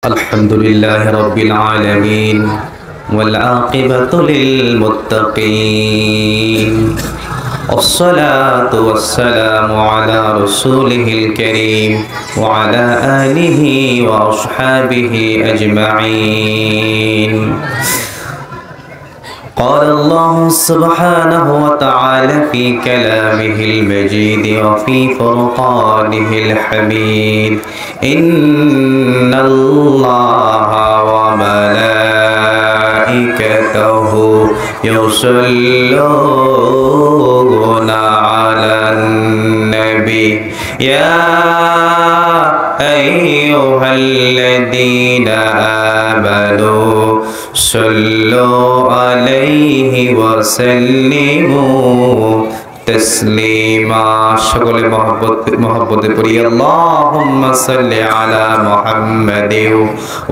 الحمد لله رب العالمين والعاقبة للمتقين والصلاة والسلام على رسوله الكريم وعلى آله وأصحابه أجمعين. قال الله سبحانه وتعالى في كلامه المجيد وفي فرقانه الحميد: إن الله وملائكته يصلون على النبي يا أيها الذين آمنوا صلوا عليه وسلموا تسليما. সকলে মহব্বতে পড়ি আল্লাহুম্মা সাল্লি আলা মুহাম্মাদ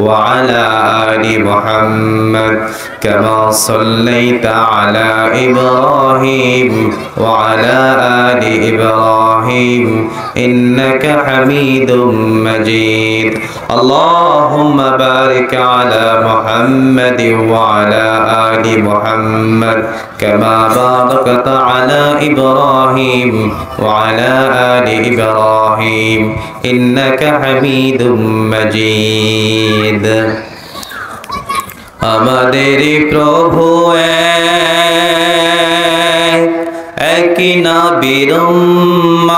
ওয়া আলা আলি মুহাম্মাদ কামা সাল্লাইতা আলা ইব্রাহিম ওয়া আলা আলি ইব্রাহিম ইন্নাকা হামিদুম মাজিদ. আল্লাহুম্মা বারিক আলা মুহাম্মাদ ওয়া আলা আলি মুহাম্মাদ কামা বারাকতা আলা إبراهيم وعلى آل إبراهيم إنك حميد مجيد. আমাদের প্রভু এক নবীর উম্মত,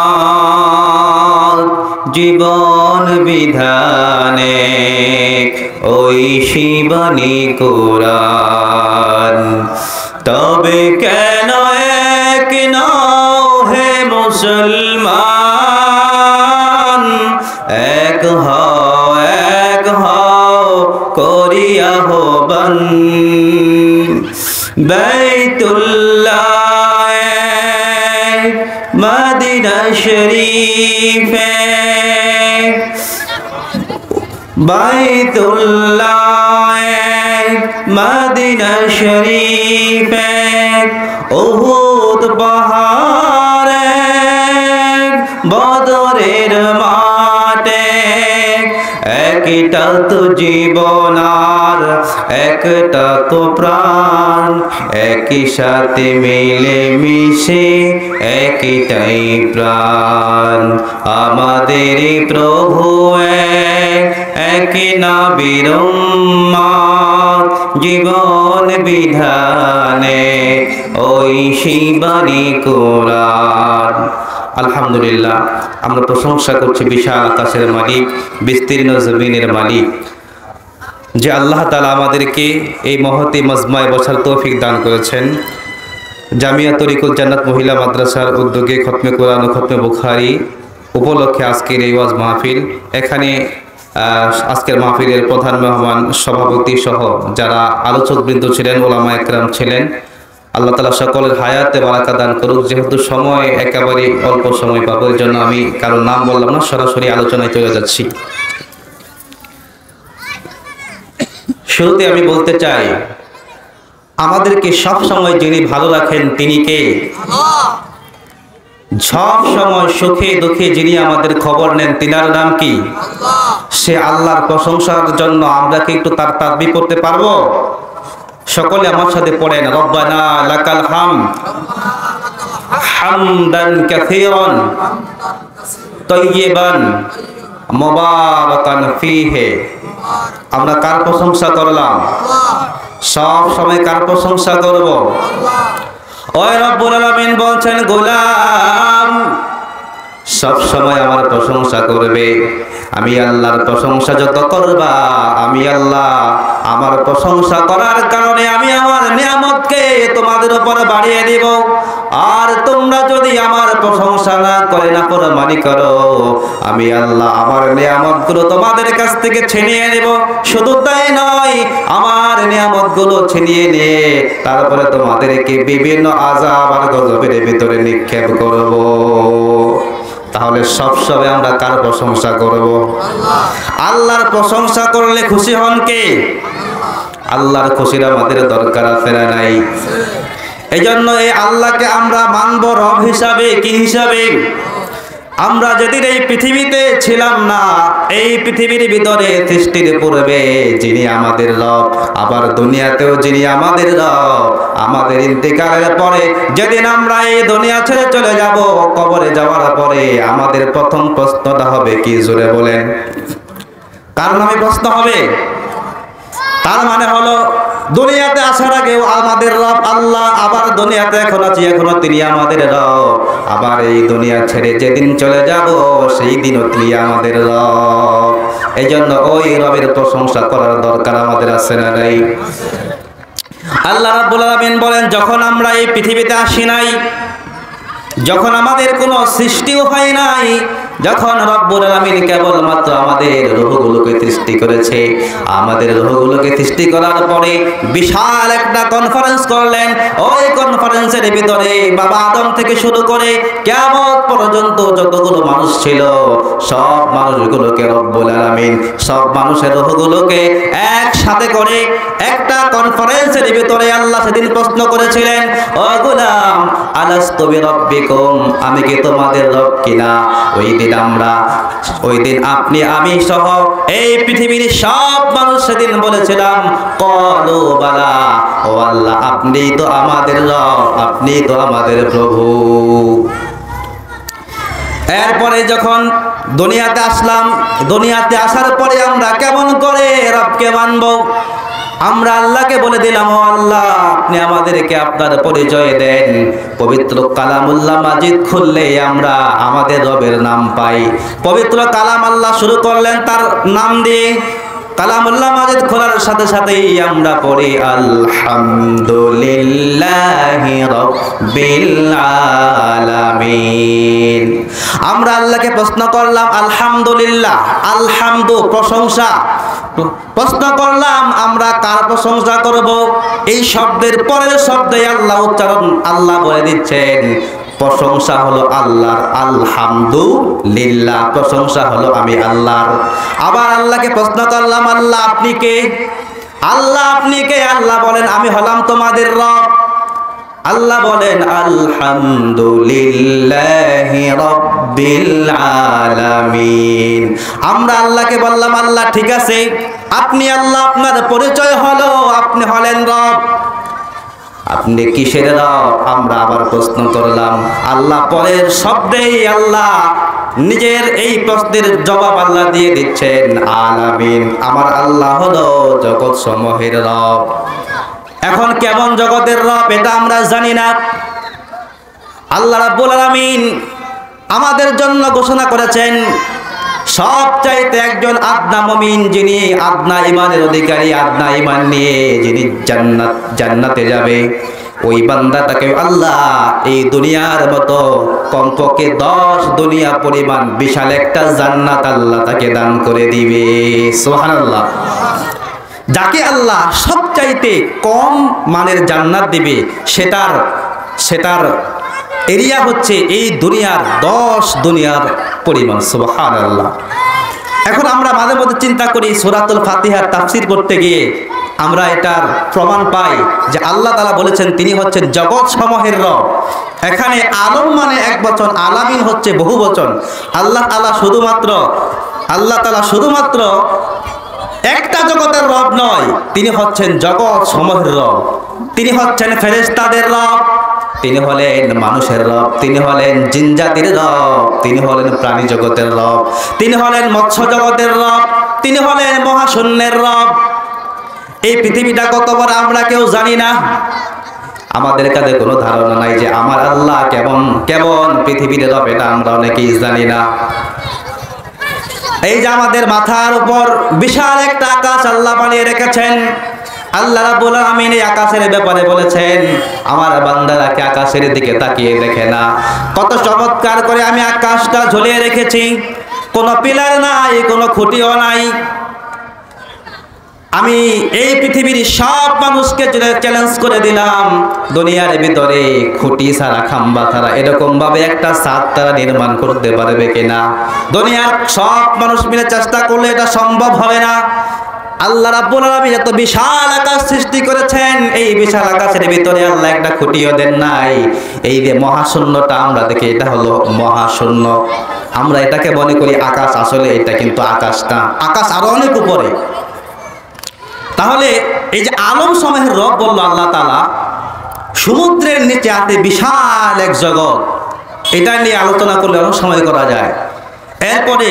জীবন বিধানে ওই শিবানী কুরআন। তবে কেন এক নও হে মুসলমান, এক হও করিয়া আহ্বান। বাইতুল্লাহ মদিনা শরীফে, বাইতুল্লাহ মদিনা শরীফে উহুদ পাহাড়ে বদরের মাঠে, একটা তো জীবন আর একটা তো প্রাণ, একই সাথে মিলে মিশে একটাই প্রাণ। আমাদের প্রভু এক নবীর উম্মত, জীবন বিধানে ওই শিবানী কুরআন। আলহামদুলিল্লাহ, আমরা প্রশংসা করছি বিশাল আকাশের মালিক, বিস্তীর্ণ জমিনের মালিক, যে আল্লাহ তাআলা আমাদেরকে এই মহতী মজমায় বসার তৌফিক দান করেছেন। জামিয়া তরিকুল জান্নাত মহিলা মাদ্রাসার উদ্যোগে খতমে কোরআন ও খতমে বুখারী উপলক্ষে আজকের এই ওয়াজ মাহফিল। এখানে আজকের মাহফিলের প্রধান মেহমান, সভাপতি সহ যারা আলোচকবৃন্দ ছিলেন, ওলামা একরাম ছিলেন, আল্লাহ তাআলা সকলের হায়াতে বারাকা দান করুক। যেহেতু সময় একেবারে অল্প সময় পাবো, এর জন্য আমি কারো নাম বললাম না, সরাসরি আলোচনায় চলে যাচ্ছি। শুরুতে আমি বলতে চাই, আমাদেরকে সব সময় যিনি ভালো রাখেন তিনি কে? সব সময় সুখে দুঃখে যিনি আমাদের খবর নেন তিনার নাম কি? সে আল্লাহর প্রশংসার জন্য আমরা কি একটু তার তাসবিহ করতে পারবো? সকলে আমার সাথে পড়েন, রব্বানা লাকাল হামদ হামদান কাসীরান তাইয়িবান মুবারাকান ফীহি। আমরা কার প্রশংসা করলাম? সব সময় কার প্রশংসা করব? ওই রব্বুল আলামিন বলছেন, গোলাম সব সময় আমার প্রশংসা করবে। আমি আল্লাহর প্রশংসা যত করবা, আমি আল্লাহ আমার প্রশংসা করার কারণে আমি আমার নিয়ামতকে তোমাদের উপর বাড়িয়ে দিব। আর তোমরা যদি আমার প্রশংসা না করে নাফরমানি করো, আমি আল্লাহ আমার নিয়ামতগুলো তোমাদের কাছ থেকে ছিনিয়ে নেব। শুধু তাই নয়, আমার নিয়ামতগুলো ছিনিয়ে নিয়ে তারপরে তোমাদেরকে বিভিন্ন আযাব আর গজবের ভিতরে নিক্ষেপ করব। তাহলে সবসময় আমরা কার প্রশংসা করব? আল্লাহর প্রশংসা করলে খুশি হন কে? আল্লাহর খুশির আমাদের দরকার আছে না নাই? এজন্য এই আল্লাহকে আমরা মানব রব হিসাবে, কি হিসাবে? আমরা যেদিন এই পৃথিবীতে ছিলাম না, এই পৃথিবীর ভিতরে সৃষ্টির পূর্বে যিনি আমাদের রব, আবার দুনিয়াতেও যিনি আমাদের রব, আমাদের ইন্তেকালের পরে যেদিন আমরা এই দুনিয়া ছেড়ে চলে যাব, কবরে যাওয়ার পরে আমাদের প্রথম প্রশ্নটা হবে কি? জোরে বলেন। কার নামে প্রশ্ন হবে? তার মানে হলো দুনিয়াতে আসার আগেও আমাদের রব আল্লাহ, আবার দুনিয়াতে এখন আছি, এখনো তিনি আমাদের রব, আবার এই দুনিয়া ছেড়ে যেদিন চলে যাব সেই দিনও তিনি আমাদের রব। এই জন্য ওই রবের প্রশংসা করার দরকার আমাদের আছে না নাই? আল্লাহ রাব্বুল আলামিন বলেন, যখন আমরা এই পৃথিবীতে আসি নাই, যখন আমাদের কোনো সৃষ্টিও হয় নাই, যখন রব্বুল আলামিন কেবলমাত্র আমাদের রূহগুলোকে সৃষ্টি করেছে, আমাদের রূহগুলোকে সৃষ্টি করার পরে বিশাল একটা কনফারেন্স করলেন। ওই কনফারেন্সের ভিতরে বাবা আদম থেকে শুরু করে কিয়ামত পর্যন্ত যতগুলো মানুষ ছিল, সব মানুষগুলোকে রব্বুল আলামিন সব মানুষের রূহগুলোকে একসাথে করে একটা কনফারেন্সের ভিতরে আল্লাহ সেদিন প্রশ্ন করেছিলেন, ও গোলাম আলাস্তু বিরাব্বিকুম, আমি কি তোমাদের রব কিনা? ওই দিন আপনি আমি সহ এই পৃথিবীর সব মানুষ সেদিন বলেছিলাম ক্বালু বালা, ও আল্লাহ আপনি তো আমাদের রব, আপনি তো আমাদের প্রভু। এরপরে যখন দুনিয়াতে আসলাম, দুনিয়াতে আসার পরে আমরা কেমন করে রবকে মানব? আমরা আল্লাহকে বলে দিলাম, ও আল্লাহ আপনি আমাদেরকে আপনার পরিচয় দেন। পবিত্র কালামুল্লাহ মাজিদ খুললে আমরা আমাদের রবের নাম পাই। পবিত্র কালাম আল্লাহ শুরু করলেন তার নাম দিয়ে। কালামুল্লাহ মাজিদ খোলার সাথে সাথেই আমরা পড়ি আলহামদুলিল্লাহি রাব্বিল আলামিন। আমরা আল্লাহকে প্রশ্ন করলাম আলহামদুলিল্লাহ, আলহামদু প্রশংসা, প্রশ্ন করলাম আমরা কার প্রশংসা করব? এই শব্দের পরের শব্দে আল্লাহ উচ্চারণ, আল্লাহ বলে দিচ্ছেন প্রশংসা হলো আল্লাহর, আলহামদুলিল্লাহ প্রশংসা হলো আমি আল্লাহর। আবার আল্লাহকে প্রশ্ন করলাম আল্লাহ আপনি কে? আল্লাহ আপনি কে? আল্লাহ বলেন আমি হলাম তোমাদের রব। আল্লাহ বলেন আলহামদুলিল্লাহি রাব্বিল আলামিন। আমরা আল্লাহকে বললাম আল্লাহ ঠিক আছে আপনি আল্লাহ, আপনার পরিচয় হলো আপনি হলেন রব, আপনি কিসের রব? আমরা আবার প্রশ্ন করলাম। আল্লাহ পরের শব্দেই আল্লাহ নিজের এই প্রশ্নের জবাব আল্লাহ দিয়ে দিচ্ছেন আলামিন, আমার আল্লাহ হলো জগৎ সমূহের রব। এখন কেমন জগতের রব এটা আমরা জানি না। আল্লাহ রাব্বুল আলামিন আমাদের জন্য ঘোষণা করেছেন সবচাইতে একজন আদনা মুমিন, যিনি আদনা ইমানের অধিকারী, আদনা ইমান নিয়ে যিনি জান্নাতে যাবে, ওই বান্দাটাকে আল্লাহ এই দুনিয়ার মতো কমপক্ষে 10 দুনিয়া পরিমাণ বিশাল একটা জান্নাত আল্লাহ তাকে দান করে দিবে। সুবহানাল্লাহ। যাকে আল্লাহ সবচাইতে কম মানের জান্নাত দিবে সেটার এরিয়া হচ্ছে এই দুনিয়ার 10 দুনিয়ার পরিমাণ। সুবহানাল্লাহ। এখন আমরা মাঝে মধ্যে চিন্তা করি সূরাতুল ফাতিহার তাফসীর করতে গিয়ে আমরা এটার প্রমাণ পাই যে আল্লাহ তাআলা বলেছেন তিনি হচ্ছেন জগৎ সমূহের রব। এখানে আলম মানে এক বচন, আলামিন হচ্ছে বহু বচন। আল্লাহ তাআলা শুধুমাত্র একটা জগতের রব নয়, তিনি হচ্ছেন জগৎ সমূহের রব। তিনি হচ্ছেন ফেরেশতাদের রব, তিনি হলেন মানুষের রব, তিনি হলেন জিনজাতির রব, তিনি হলেন প্রাণী জগতের রব, তিনি হলেন মৎস্য জগতের রব, তিনি হলেন মহাশূন্যের রব। এই পৃথিবীটা কত বড় আমরা কেউ জানি না। আমাদের কাছে কোনো ধারণা নাই যে আমার আল্লাহ কেমন পৃথিবীর রব, এটা আমরা অনেকেই জানি না। এই যে আমাদের মাথার উপর বিশাল একটা আকাশ আল্লাহ বানিয়ে রেখেছেন, আল্লাহ রাব্বুল আলামিন এই আকাশের ব্যাপারে বলেছেন আমার বান্দারা কি আকাশের দিকে তাকিয়ে দেখে না? কত চমৎকার করে আমি আকাশটা ঝুলিয়ে রেখেছি, কোনো পিলার নাই, কোনো খুঁটিও নাই। আমি এই পৃথিবীর সব মানুষকে চ্যালেঞ্জ করে দিলাম দুনিয়ার ভিতরে খুঁটি ছাড়া, খাম্বা ছাড়া এরকম ভাবে একটা ছাদ তারা নির্মাণ করতে পারবে কিনা? দুনিয়ার সব মানুষ মিলে চেষ্টা করলে এটা সম্ভব হবে না। আল্লাহ রাব্বুল আলামিন এত বিশাল আকাশ সৃষ্টি করেছেন, এই বিশাল আকাশের ভিতরে আল্লাহ একটা খুঁটিও দেন নাই। এই যে মহাশূন্যটা আমরা দেখি, এটা হলো মহাশূন্য। আমরা এটাকে মনে করি আকাশ, আসলে এটা কিন্তু আকাশ না, আকাশ আরো অনেক উপরে। তাহলে এই যে আলম সমূহের রব বলল আল্লাহ তাআলা, সমুদ্রের নিচে আছে বিশাল এক জগৎ, এটা নিয়ে আলোচনা করলে অনেক সময় করা যায়। এরপরে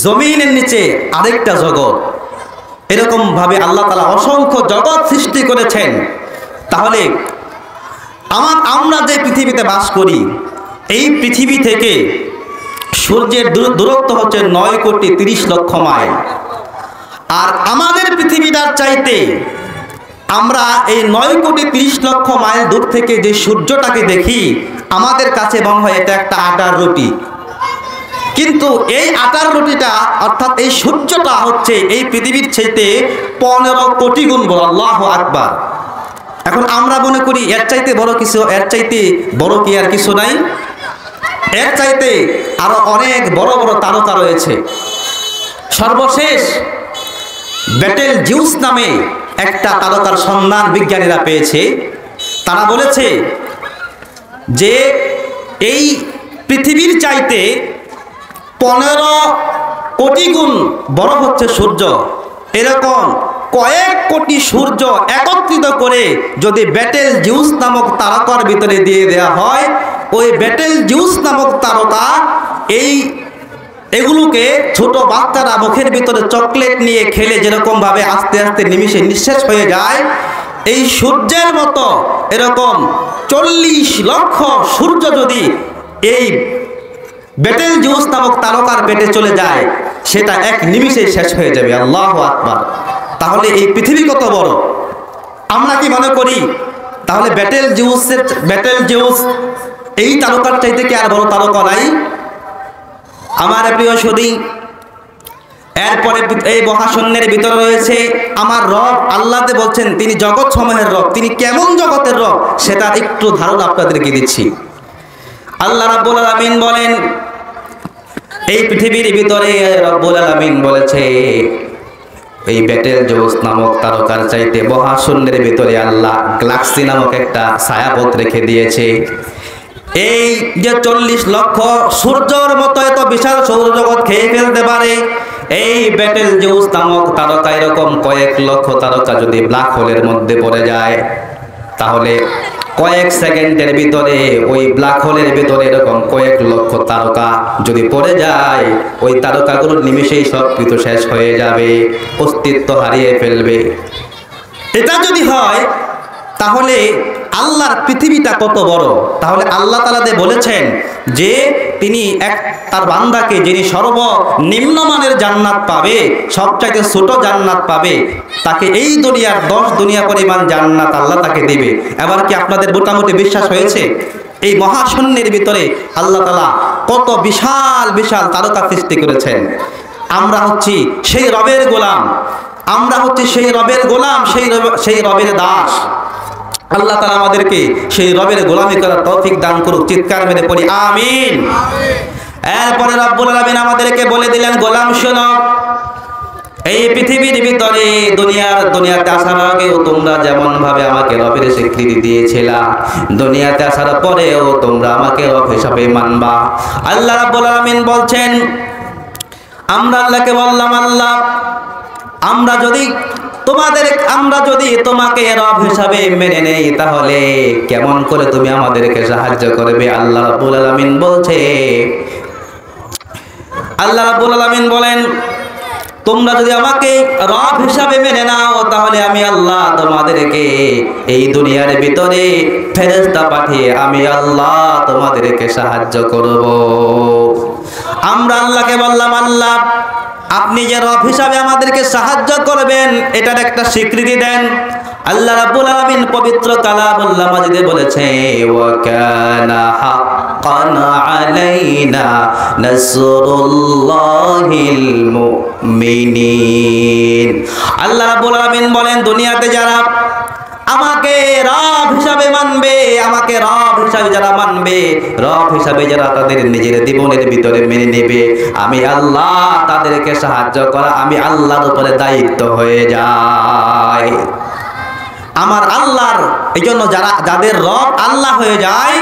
জমিনের নিচে আরেকটা জগৎ, এরকম ভাবে আল্লাহ তাআলা অসংখ্য জগৎ সৃষ্টি করেছেন। তাহলে আমরা যে পৃথিবীতে বাস করি, এই পৃথিবী থেকে সূর্যের দূরত্ব হচ্ছে 9,30,00,000 মাইল। আর আমাদের পৃথিবীটার চাইতে আমরা এই 9,30,00,000 মাইল দূর থেকে যে সূর্যটাকে দেখি, আমাদের কাছে মনে হয় এটা একটা আটার রুটি। কিন্তু এই আটার রুটিটা অর্থাৎ এই সূর্যটা হচ্ছে এই পৃথিবীর চাইতে 15 কোটি গুণ বড়। আল্লাহু আকবার। এখন আমরা মনে করি এর চাইতে বড় কিছু, এর চাইতে বড় কি আর কিছু নাই? এর চাইতে আরো অনেক বড় বড় তারকা রয়েছে। সর্বশেষ ব্যাটেল জিউস নামে একটা তারকার সন্ধান বিজ্ঞানীরা পেয়েছে। তারা বলেছে যে এই পৃথিবীর চাইতে 15 কোটি গুণ বড় হচ্ছে সূর্য। এরকম কয়েক কোটি সূর্য একত্রিত করে যদি ব্যাটেল জিউস নামক তারকার ভিতরে দিয়ে দেওয়া হয়, ওই ব্যাটেল জিউস নামক তারকা এগুলোকে ছোট বাচ্চারা মুখের ভিতরে চকলেট নিয়ে খেলে যেরকম ভাবে আস্তে আস্তে নিমিষে নিঃশেষ হয়ে যায়, এই সূর্যের মতো এরকম 40 লক্ষ সূর্য যদি এই ব্যাটেল জিউস নামক তারকার পেটে চলে যায়, সেটা এক নিমিষে শেষ হয়ে যাবে। আল্লাহু আকবার। তাহলে এই পৃথিবী কত বড় আমরা কি মনে করি? তাহলে ব্যাটেল জিউস এই তারকার চাইতে কি আর বড় তারকা নাই? আমার প্রিয় সুধী, এরপরে এই মহাশূন্যের ভিতরে রয়েছে আমার রব। আল্লাহ বলছেন তিনি জগৎ সমূহের রব। তিনি কেমন জগতের রব সেটা একটু ধারণা আপনাদেরকে দিচ্ছি। আল্লাহ রাব্বুল আলামিন বলেন, এই পৃথিবীর ভিতরে রব্বুল আলামিন বলেছে এই ব্যাটেল জিউস নামক তারকার চাইতে মহাশূন্যের ভিতরে আল্লাহ গ্যালাক্সি নামক একটা ছায়াপথ রেখে দিয়েছে। এই যে 40 লক্ষ সূর্যের মতো এত বিশাল সৌরজগৎ খেয়ে ফেলতে পারে, এই ব্যাটেল জিউস নামক তারকা এরকম কয়েক লক্ষ তারকা যদি ব্ল্যাক হোলের মধ্যে পড়ে যায়, তাহলে কয়েক সেকেন্ডের ভিতরে ওই ব্ল্যাক হোলের ভিতরে এরকম কয়েক লক্ষ তারকা যদি পড়ে যায়, ওই তারকাগুলোর নিমেষেই সব কিছু শেষ হয়ে যাবে, অস্তিত্ব হারিয়ে ফেলবে। এটা যদি হয় তাহলে আল্লাহর পৃথিবীটা কত বড়। তাহলে আল্লাহ তাআলা বলেছেন যে তিনি তার বান্দাকে, যিনি সর্বনিম্নমানের জান্নাত পাবে, সবচাইতে ছোট জান্নাত পাবে, তাকে এই দুনিয়ার 10 দুনিয়া পরিমাণ জান্নাত আল্লাহ তাকে দিবে। এবার কি আপনাদের মোটামুটি বিশ্বাস হয়েছে? এই মহাশূন্যের ভিতরে আল্লাহ তাআলা কত বিশাল বিশাল তারকা সৃষ্টি করেছেন। আমরা হচ্ছি সেই রবের গোলাম, আমরা হচ্ছি সেই রবের গোলাম, সেই রবের দাস। আল্লাহ তাআলা আমাদেরকে সেই রবের গোলামি করার তৌফিক দান করুক। চিৎকার মেরে পড়ি আমিন। এরপরে রব্বুল আলামিন আমাদেরকে বলে দিলেন, গোলাম শোনো, এই পৃথিবীর ভিতরে দুনিয়াতে আসার আগেও তোমরা যেমন ভাবে আমাকে রবের স্বীকৃতি দিয়েছিলা, দুনিয়াতে আসার পরেও তোমরা আমাকে রব হিসাবে মানবা। আল্লাহ রাব্বুল আলামিন বলছেন, আমরা আল্লাহকে বললাম, আল্লাহ আমরা যদি তোমাকে রব হিসাবে মেনে নেই, তাহলে কেমন করে তুমি আমাদেরকে সাহায্য করবে? আল্লাহ রাব্বুল আলামিন বলেন, তোমরা যদি আমাকে রব হিসাবে মেনে নাও, তাহলে আমি আল্লাহ তোমাদেরকে এই দুনিয়ার ভিতরে ফেরেশতা পাঠিয়ে আমি আল্লাহ তোমাদেরকে সাহায্য করব। আমরা আল্লাহকে বললাম, আল্লাহ আপনি যে রব হিসাবে আমাদেরকে সাহায্য করবেন এটার একটা স্বীকৃতি দেন। আল্লাহ রাব্বুল আলামিন পবিত্র কালামুল্লাহ মাজিদে বলেছে, ওয়া কানা হাক্কান আলাইনা নাসরুল্লাহিল মুমিনিন। আল্লাহ রাব্বুল আলামিন বলেন, দুনিয়াতে যারা আমাকে রব হিসাবে মানবে, আমাকে রব হিসাবে যারা মানবে, রব হিসাবে যারা তাদের নিজের জীবনের ভিতরে মেনে নেবে, আমি আল্লাহ তাদেরকে সাহায্য করা আমি আল্লাহর উপরে দায়িত্ব হয়ে যায়। আমার আল্লাহর এই জন্য যাদের রব আল্লাহ হয়ে যায়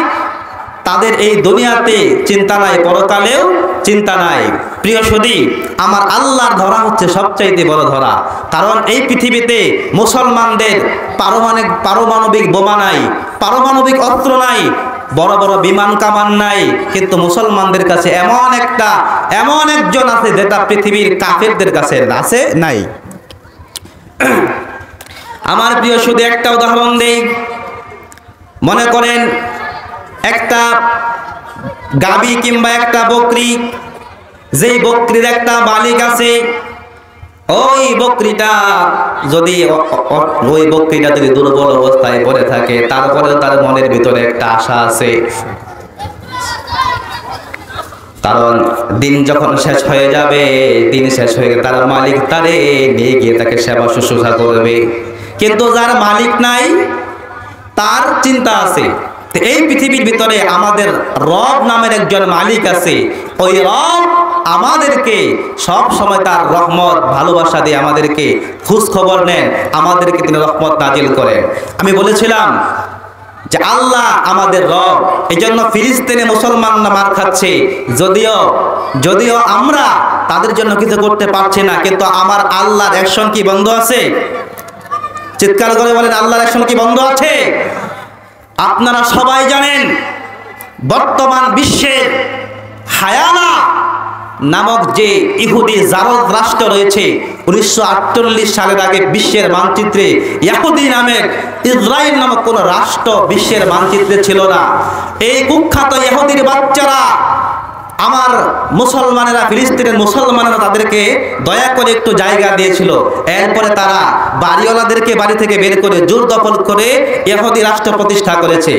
তাদের এই দুনিয়াতে চিন্তা নাই, পরকালেও চিন্তা নাই। প্রিয় সুধী, আমার আল্লাহর ধরা হচ্ছে সবচাইতে বড় ধরা। কারণ এই পৃথিবীতে মুসলমানদের পারমাণবিক বোমা নাই, পারমাণবিক অস্ত্র নাই, বড় বড় বিমান কামান নাই, কিন্তু মুসলমানদের কাছে এমন একজন আছে যেটা পৃথিবীর কাফেরদের কাছে আছে নাই। আমার প্রিয় সুধী, একটা উদাহরণ দেই। মনে করেন একটা গাভী কিংবা একটা বকরি, যেই বকরির একটা মালিক আছে, ওই বকরিটা যদি দুর্বল অবস্থায় পড়ে থাকে, তারপরে তার মনের ভিতরে একটা আশা আছে, কারণ দিন যখন শেষ হয়ে যাবে, দিন শেষ হয়ে গেলে তার মালিক তারে নিয়ে গিয়ে তাকে সেবা শুশ্রূষা করবে। কিন্তু যার মালিক নাই তার চিন্তা আছে। এই পৃথিবীর ভিতরে আমাদের রব নামের একজন মালিক আছে। ওই রব আমাদেরকে সব সময় তার রহমত ভালোবাসা দিয়ে আমাদেরকে খোঁজ খবর নেন, আমাদেরকে তিনি রহমত নাজিল করেন। আমি বলেছিলাম যে আল্লাহ আমাদের রব, এই জন্য ফিলিস্তিনে মুসলমানরা মার খাচ্ছে, যদিও আমরা তাদের জন্য কিছু করতে পারছি না, কিন্তু আমার আল্লাহর অ্যাকশন কি বন্ধ আছে? চিৎকার করে বলেন, আল্লাহর অ্যাকশন কি বন্ধ আছে? আপনারা সবাই জানেন বর্তমান বিশ্বের হায়ানা নামক যে ইহুদি জারদ রাষ্ট্র রয়েছে, 1948 সালের আগে বিশ্বের মানচিত্রে ইহুদি নামের ইসরায়েল নামক কোন রাষ্ট্র বিশ্বের মানচিত্রে ছিল না। এই কুখ্যাত ইহুদির বাচ্চারা আমার মুসলমানেরা, ফিলিস্তিনের মুসলমানেরা তাদেরকে দয়া করে একটু জায়গা দিয়েছিল। এরপরে তারা বাড়িওয়ালাদেরকে বাড়ি থেকে বের করে জোর দখল করে ইহুদি রাষ্ট্র প্রতিষ্ঠা করেছে।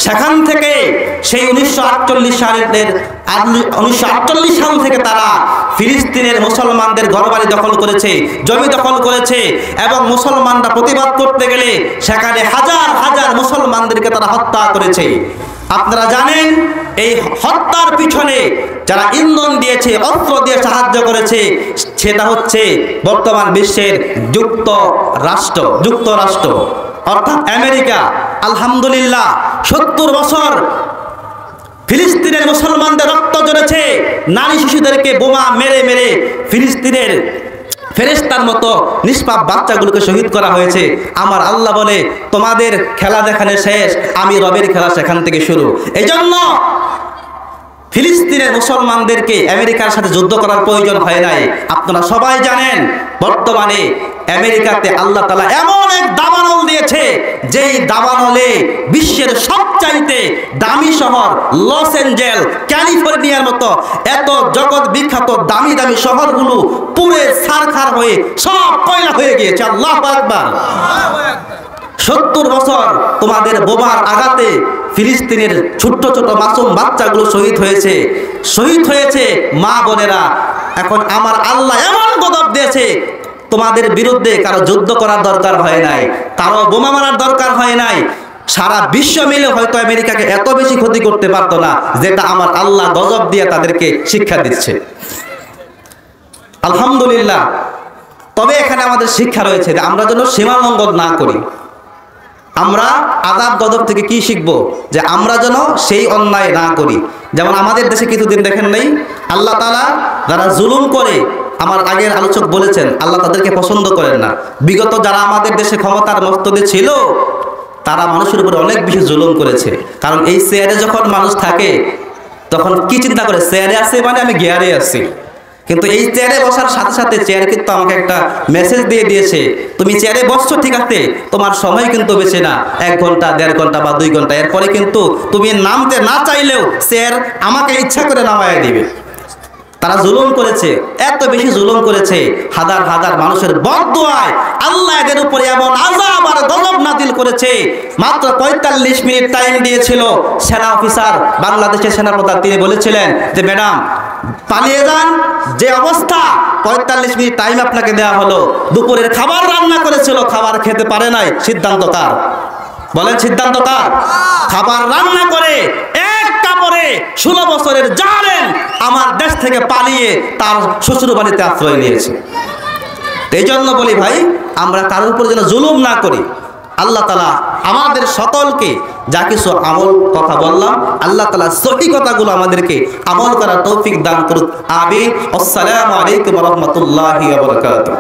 সেখান থেকে সেই 1948 সাল থেকে তারা ফিলিস্তিনের মুসলমানদের ঘরবাড়ি দখল করেছে, জমি দখল করেছে, এবং মুসলমানরা প্রতিবাদ করতে গেলে সেখানে হাজার হাজার মুসলমানদেরকে তারা হত্যা করেছে। আপনারা জানেন এই হত্যার পিছনে যারা ইন্ধন দিয়েছে, অস্ত্র দিয়ে সাহায্য করেছে, সেটা হচ্ছে বর্তমান বিশ্বের যুক্তরাষ্ট্র অর্থাৎ আমেরিকা। আলহামদুলিল্লাহ 70 বছর ফিলিস্তিনের মুসলমানদের রক্ত ঝরেছে, নারী শিশুদেরকে বোমা মেরে মেরে ফিলিস্তিনের ফেরেশতার মতো নিষ্পাপ বাচ্চাগুলোকে শহীদ করা হয়েছে। আমার আল্লাহ বলে, তোমাদের খেলা যেখানে শেষ, আমি রবের খেলা সেখান থেকে শুরু। এই জন্য ফিলিস্তিনের মুসলমানদেরকে আমেরিকার সাথে যুদ্ধ করার প্রয়োজন হয় নাই। আপনারা সবাই জানেন বর্তমানে আমেরিকাতে আল্লাহ তাআলা এমন এক দাবানল দিয়েছে, যেই দাবানলে বিশ্বের সবচাইতে দামি শহর লস অ্যাঞ্জেল, ক্যালিফোর্নিয়ার মতো এত জগৎ বিখ্যাত দামি দামি শহরগুলো পুরে ছারখার হয়ে সব কয়লা হয়ে গিয়েছে। আল্লাহু আকবার। 70 বছর তোমাদের বোমার আঘাতে ফিলিস্তিনের ছোট্ট ছোট মাসুম বাচ্চাগুলো শহীদ হয়েছে মা বোনেরা। এখন আমার আল্লাহ এমন গজব দিয়েছে, তোমাদের বিরুদ্ধে কারো যুদ্ধ করার দরকার হয় নাই, কারো বোমা মারার দরকার হয় নাই। সারা বিশ্ব মিলে হয়তো আমেরিকাকে এত বেশি ক্ষতি করতে পারতো না, যেটা আমার আল্লাহ গজব দিয়ে তাদেরকে শিক্ষা দিচ্ছে। আলহামদুলিল্লাহ। তবে এখানে আমাদের শিক্ষা রয়েছে যে আমরা যেন সীমা লঙ্ঘন না করি। আমরা আযাব গজব থেকে কি শিখবো? যে আমরা যেন সেই অন্যায় না করি। যেমন আমাদের দেশে কিছুদিন দেখেন নাই, আল্লাহ তাআলা যারা জুলুম করে, আমার আগের আলোচক বলেছেন আল্লাহ তাদেরকে পছন্দ করেন না। বিগত যারা আমাদের দেশে ক্ষমতার মস্তদে ছিল তারা মানুষের উপর অনেক বেশি জুলুম করেছে। কারণ এই চেয়ারে যখন মানুষ থাকে তখন কি চিন্তা করে, চেয়ারে আছে মানে আমি গিয়ারে আছি। কিন্তু এই চেয়ারে বসার সাথে সাথে চেয়ার কিন্তু আমাকে একটা মেসেজ দিয়ে দিয়েছে, তুমি চেয়ারে বসছো ঠিক আছে, তোমার সময় কিন্তু বেশি না, 1 ঘন্টা 1.5 ঘন্টা বা 2 ঘন্টা, এরপরে কিন্তু তুমি নামতে না চাইলেও চেয়ার আমাকে ইচ্ছা করে নামায় দিবে। তারা জুলুম করেছে, এত বেশি জুলুম করেছে, হাজার হাজার মানুষের বদদুয়ায় আল্লাহ এদের উপরে এমন আযাব আর গজব নাযিল করেছে। মাত্র 45 মিনিট টাইম দিয়েছিল সেনা অফিসার, বাংলাদেশের সেনাপ্রধান, তিনি বলেছিলেন যে ম্যাডাম পালিয়ে যান। যে অবস্থা 45 মিনিট টাইম আপনাকে দেওয়া হলো, দুপুরের খাবার রান্না করেছিল, খাবার খেতে পারে নাই, সিদ্ধান্ত কার? বলেন সিদ্ধান্ত কার? খাবার রান্না করে এক কাপড়ে 16 বছরের জালেম আমার দেশ থেকে পালিয়ে তার শ্বশুর বাড়িতে আশ্রয় নিয়েছে। এই জন্য বলি ভাই, আমরা কারোর উপর যেন জুলুম না করি। আল্লাহ তাআলা আমাদের সকলকে যা কিছু আমল কথা বললাম, আল্লাহ তাআলা সঠিক কথাগুলো আমাদেরকে আমল করার তৌফিক দান করুন। আমিন। আসসালামু আলাইকুম ওয়া রাহমাতুল্লাহি ওয়া বারাকাতুহু।